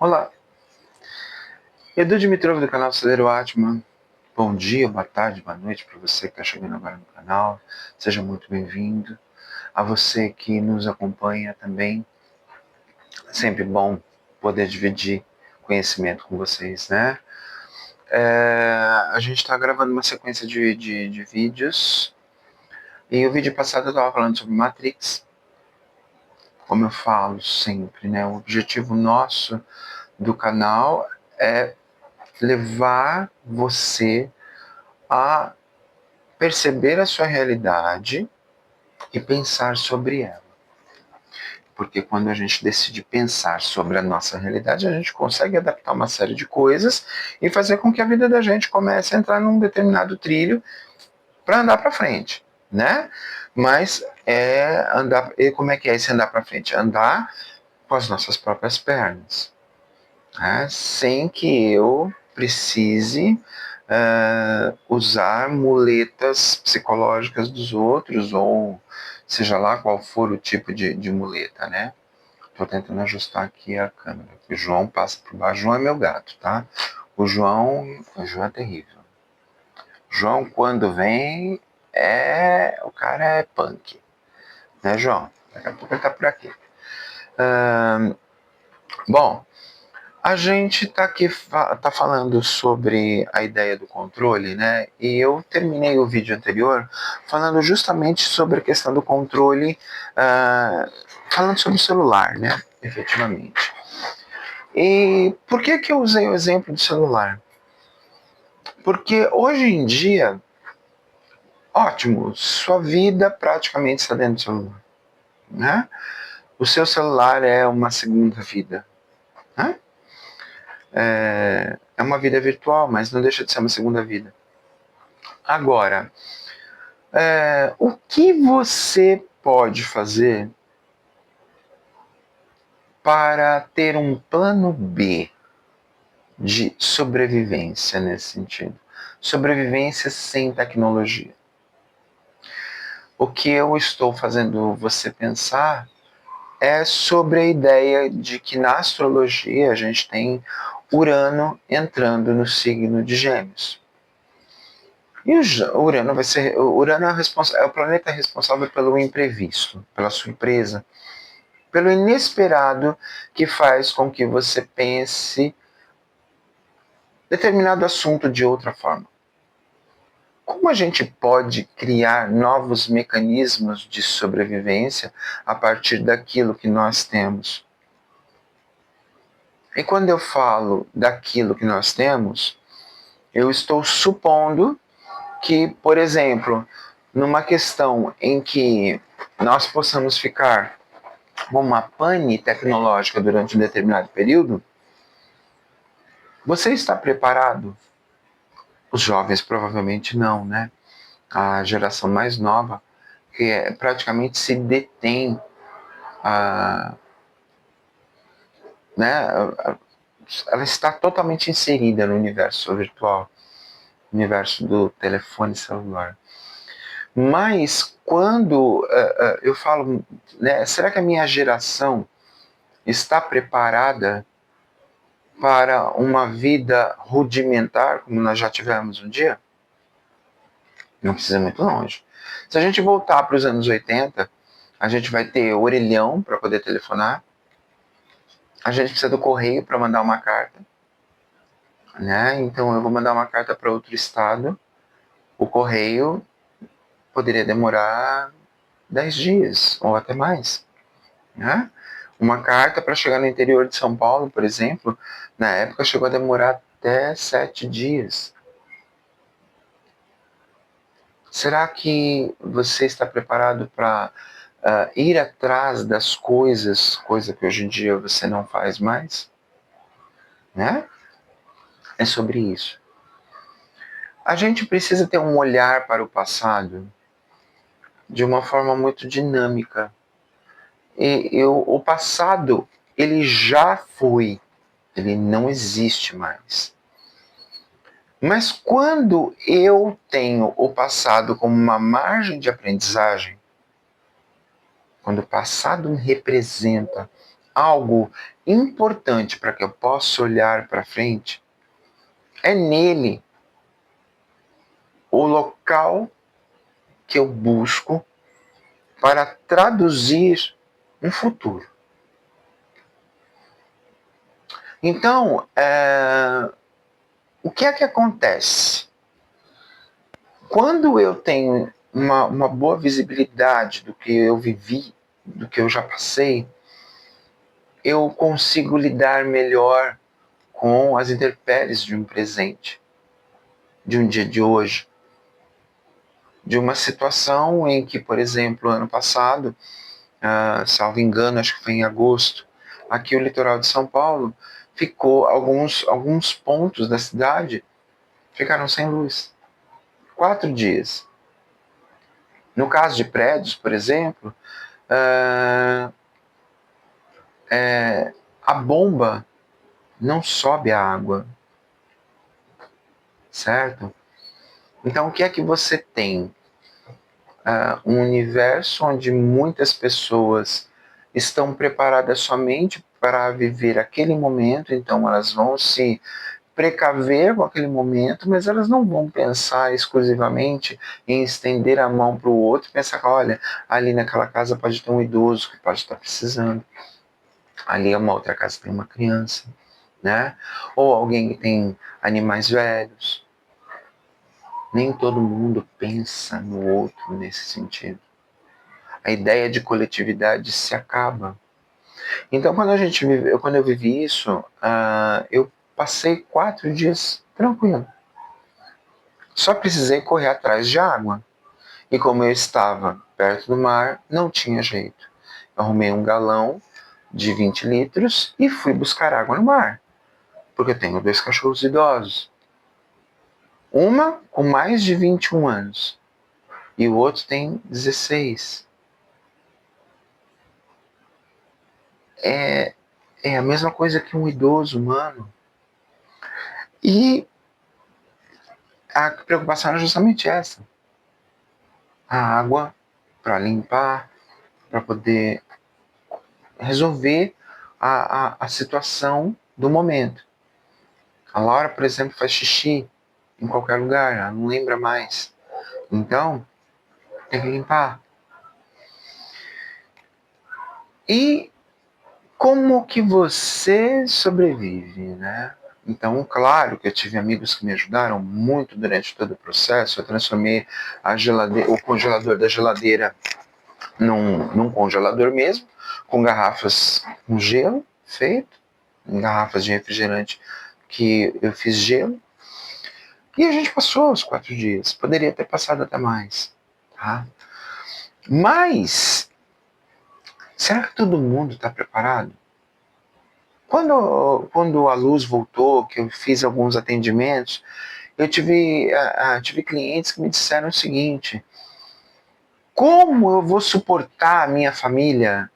Olá, Edu Dimitrov do canal Celeiro Atman. Bom dia, boa tarde, boa noite para você que está chegando agora no canal. Seja muito bem-vindo. A você que nos acompanha também. É sempre bom poder dividir conhecimento com vocês, né? A gente está gravando uma sequência de vídeos. E o vídeo passado eu estava falando sobre Matrix. Como eu falo sempre, né? O objetivo nosso do canal é levar você a perceber a sua realidade e pensar sobre ela. Porque quando a gente decide pensar sobre a nossa realidade, a gente consegue adaptar uma série de coisas e fazer com que a vida da gente comece a entrar num determinado trilho para andar para frente, né? Mas andar, e como é que é esse andar para frente? Andar com as nossas próprias pernas, né? Sem que eu precise usar muletas psicológicas dos outros, ou seja lá qual for o tipo de muleta, né? Estou tentando ajustar aqui a câmera. O João passa por baixo. João é meu gato, tá? O João é terrível. O João, quando vem, o cara é punk. Né, João? Daqui a pouco ele tá por aqui. Bom, a gente está aqui falando sobre a ideia do controle, né? E eu terminei o vídeo anterior falando justamente sobre a questão do controle, falando sobre o celular, né? Efetivamente. E por que eu usei o exemplo do celular? Porque hoje em dia, ótimo, sua vida praticamente está dentro do celular, né? O seu celular é uma segunda vida, né? É uma vida virtual, mas não deixa de ser uma segunda vida. Agora, o que você pode fazer para ter um plano B de sobrevivência nesse sentido? Sobrevivência sem tecnologia. O que eu estou fazendo você pensar é sobre a ideia de que na astrologia a gente tem Urano entrando no signo de Gêmeos. E o Urano vai ser. O Urano é o planeta responsável pelo imprevisto, pela surpresa, pelo inesperado, que faz com que você pense determinado assunto de outra forma. Como a gente pode criar novos mecanismos de sobrevivência a partir daquilo que nós temos? E quando eu falo daquilo que nós temos, eu estou supondo que, por exemplo, numa questão em que nós possamos ficar com uma pane tecnológica durante um determinado período, você está preparado? Os jovens provavelmente não, né? A geração mais nova, que praticamente se detém, né? Ela está totalmente inserida no universo virtual, no universo do telefone celular. Mas quando eu falo, né, será que a minha geração está preparada para uma vida rudimentar, como nós já tivemos um dia? Não precisa ir muito longe. Se a gente voltar para os anos 80, a gente vai ter orelhão para poder telefonar, a gente precisa do correio para mandar uma carta, né? Então eu vou mandar uma carta para outro estado, o correio poderia demorar 10 dias ou até mais, né? Uma carta para chegar no interior de São Paulo, por exemplo, na época chegou a demorar até 7 dias. Será que você está preparado para ir atrás das coisas, coisa que hoje em dia você não faz mais? Né? É sobre isso. A gente precisa ter um olhar para o passado de uma forma muito dinâmica. O passado, ele já foi, ele não existe mais. Mas quando eu tenho o passado como uma margem de aprendizagem, quando o passado me representa algo importante para que eu possa olhar para frente é nele o local que eu busco para traduzir um futuro. Então, o que é que acontece? Quando eu tenho uma boa visibilidade do que eu vivi, do que eu já passei, eu consigo lidar melhor com as intempéries de um presente, de um dia de hoje, de uma situação em que, por exemplo, ano passado, salvo engano, acho que foi em agosto, aqui o litoral de São Paulo ficou, alguns pontos da cidade ficaram sem luz. 4 dias. No caso de prédios, por exemplo, a bomba não sobe a água, certo? Então, o que é que você tem? Um universo onde muitas pessoas estão preparadas somente para viver aquele momento, então elas vão se precaver com aquele momento, mas elas não vão pensar exclusivamente em estender a mão para o outro e pensar, olha, ali naquela casa pode ter um idoso que pode estar precisando, ali é uma outra casa tem uma criança, né? Ou alguém que tem animais velhos. Nem todo mundo pensa no outro nesse sentido. A ideia de coletividade se acaba. Então, quando eu vivi isso, eu passei 4 dias tranquilo. Só precisei correr atrás de água. E como eu estava perto do mar, não tinha jeito. Eu arrumei um galão de 20 litros e fui buscar água no mar. Porque eu tenho 2 cachorros idosos. Uma com mais de 21 anos e o outro tem 16. É a mesma coisa que um idoso humano. E a preocupação era justamente essa. A água para limpar, para poder resolver a situação do momento. A Laura, por exemplo, faz xixi em qualquer lugar, ela não lembra mais. Então, tem que limpar. E como que você sobrevive, né? Então, claro que eu tive amigos que me ajudaram muito durante todo o processo. Eu transformei o congelador da geladeira num congelador mesmo, com garrafas com gelo feito, em garrafas de refrigerante que eu fiz gelo. E a gente passou os 4 dias. Poderia ter passado até mais. Tá? Mas, será que todo mundo está preparado? Quando a luz voltou, que eu fiz alguns atendimentos, eu tive clientes que me disseram o seguinte: como eu vou suportar a minha família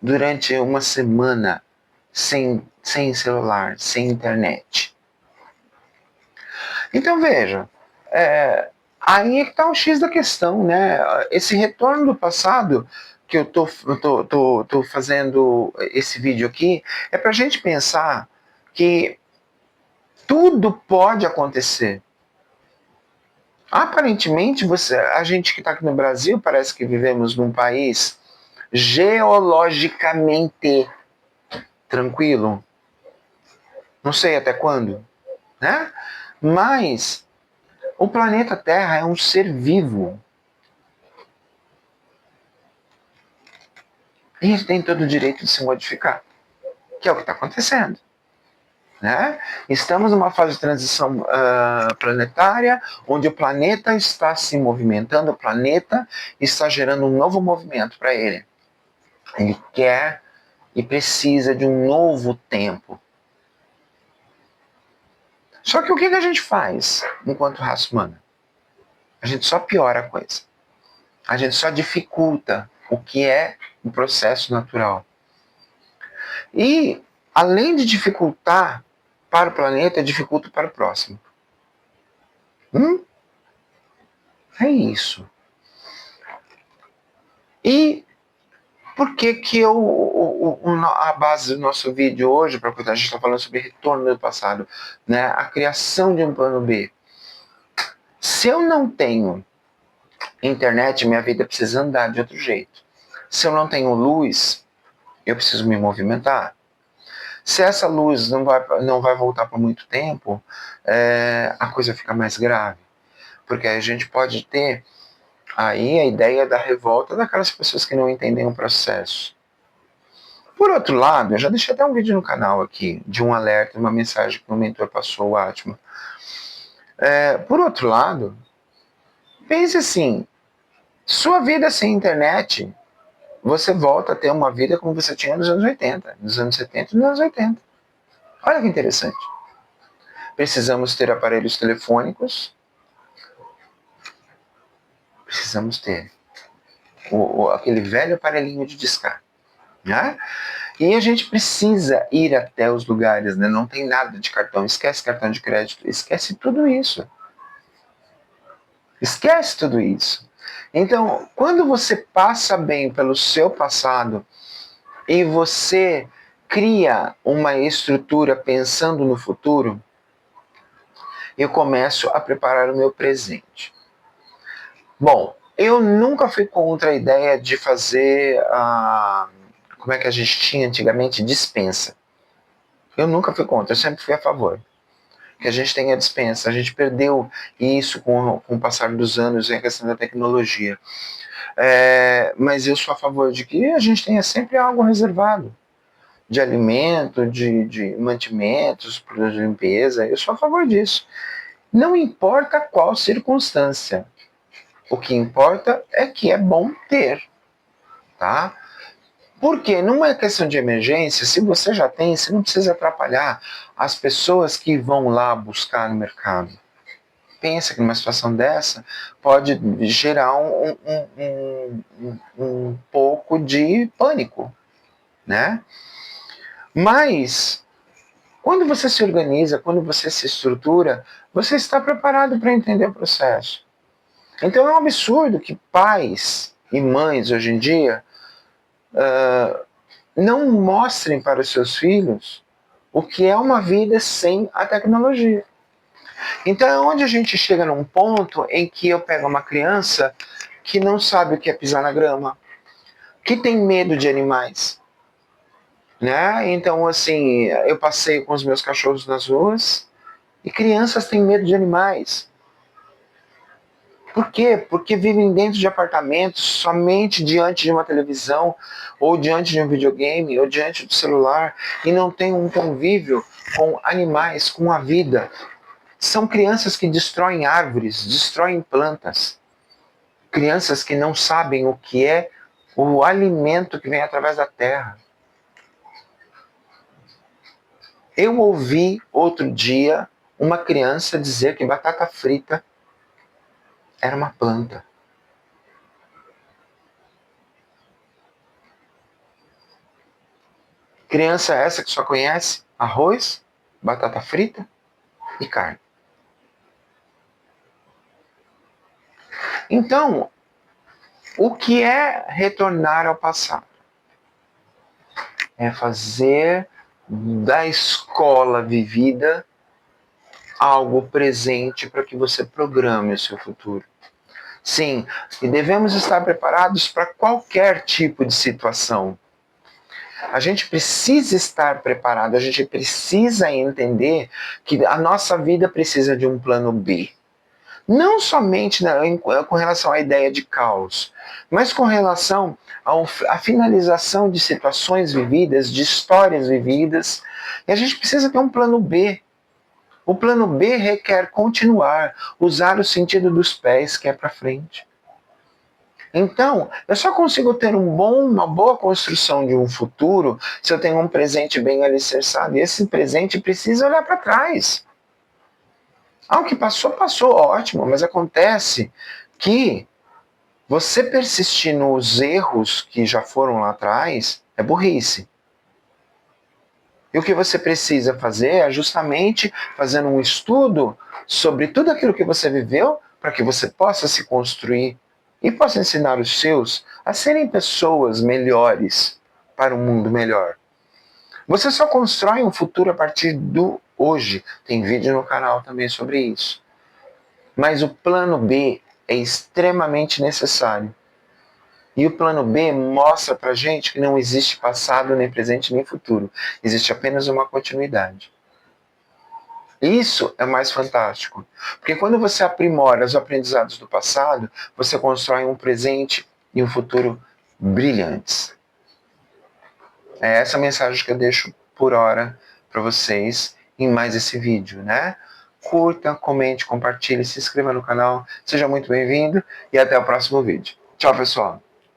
durante uma semana sem celular, sem internet? Então veja, aí é que está o X da questão, né? Esse retorno do passado que eu tô fazendo esse vídeo aqui é para a gente pensar que tudo pode acontecer. Aparentemente, a gente que está aqui no Brasil, parece que vivemos num país geologicamente tranquilo. Não sei até quando, né? Mas o planeta Terra é um ser vivo. E ele tem todo o direito de se modificar, que é o que está acontecendo. Né? Estamos numa fase de transição planetária, onde o planeta está se movimentando, o planeta está gerando um novo movimento para ele. Ele quer e precisa de um novo tempo. Só que o que a gente faz enquanto raça humana? A gente só piora a coisa. A gente só dificulta o que é um processo natural. E, além de dificultar para o planeta, dificulta para o próximo. É isso. E Por que que a base do nosso vídeo hoje, para a gente está falando sobre retorno do passado, né? A criação de um plano B. Se eu não tenho internet, minha vida precisa andar de outro jeito. Se eu não tenho luz, eu preciso me movimentar. Se essa luz não vai voltar por muito tempo, a coisa fica mais grave. Porque aí a gente pode ter aí a ideia da revolta daquelas pessoas que não entendem o processo. Por outro lado, eu já deixei até um vídeo no canal aqui, de um alerta, uma mensagem que o mentor passou, o Atman. Por outro lado, pense assim, sua vida sem internet, você volta a ter uma vida como você tinha nos anos 80, nos anos 70 e nos anos 80. Olha que interessante. Precisamos ter aparelhos telefônicos, precisamos ter aquele velho aparelhinho de discar, né? E a gente precisa ir até os lugares, né? Não tem nada de cartão, esquece cartão de crédito, esquece tudo isso. Esquece tudo isso. Então, quando você passa bem pelo seu passado e você cria uma estrutura pensando no futuro, eu começo a preparar o meu presente. Bom, eu nunca fui contra a ideia de fazer como é que a gente tinha antigamente, dispensa. Eu nunca fui contra, eu sempre fui a favor. Que a gente tenha dispensa. A gente perdeu isso com o passar dos anos e a questão da tecnologia. Mas eu sou a favor de que a gente tenha sempre algo reservado. De alimento, de mantimentos, para limpeza. Eu sou a favor disso. Não importa qual circunstância. O que importa é que é bom ter. Tá? Porque numa questão de emergência, se você já tem, você não precisa atrapalhar as pessoas que vão lá buscar no mercado. Pensa que numa situação dessa pode gerar um pouco de pânico, né? Mas quando você se organiza, quando você se estrutura, você está preparado para entender o processo. Então é um absurdo que pais e mães hoje em dia não mostrem para os seus filhos o que é uma vida sem a tecnologia. Então é onde a gente chega num ponto em que eu pego uma criança que não sabe o que é pisar na grama, que tem medo de animais, né? Então, assim, eu passeio com os meus cachorros nas ruas e crianças têm medo de animais. Por quê? Porque vivem dentro de apartamentos, somente diante de uma televisão, ou diante de um videogame, ou diante do celular, e não têm um convívio com animais, com a vida. São crianças que destroem árvores, destroem plantas. Crianças que não sabem o que é o alimento que vem através da terra. Eu ouvi outro dia uma criança dizer que batata frita era uma planta. Criança essa que só conhece arroz, batata frita e carne. Então, o que é retornar ao passado? É fazer da escola vivida algo presente para que você programe o seu futuro. Sim, e devemos estar preparados para qualquer tipo de situação. A gente precisa estar preparado, a gente precisa entender que a nossa vida precisa de um plano B. Não somente com relação à ideia de caos, mas com relação à finalização de situações vividas, de histórias vividas. E a gente precisa ter um plano B. O plano B requer continuar, usar o sentido dos pés, que é para frente. Então, eu só consigo ter uma boa construção de um futuro se eu tenho um presente bem alicerçado. E esse presente precisa olhar para trás. O que passou, passou, ótimo, mas acontece que você persistir nos erros que já foram lá atrás é burrice. E o que você precisa fazer é justamente fazendo um estudo sobre tudo aquilo que você viveu para que você possa se construir e possa ensinar os seus a serem pessoas melhores para um mundo melhor. Você só constrói um futuro a partir do hoje. Tem vídeo no canal também sobre isso. Mas o plano B é extremamente necessário. E o plano B mostra pra gente que não existe passado, nem presente, nem futuro. Existe apenas uma continuidade. Isso é mais fantástico. Porque quando você aprimora os aprendizados do passado, você constrói um presente e um futuro brilhantes. É essa a mensagem que eu deixo por hora para vocês em mais esse vídeo, né? Curta, comente, compartilhe, se inscreva no canal. Seja muito bem-vindo e até o próximo vídeo. Tchau, pessoal!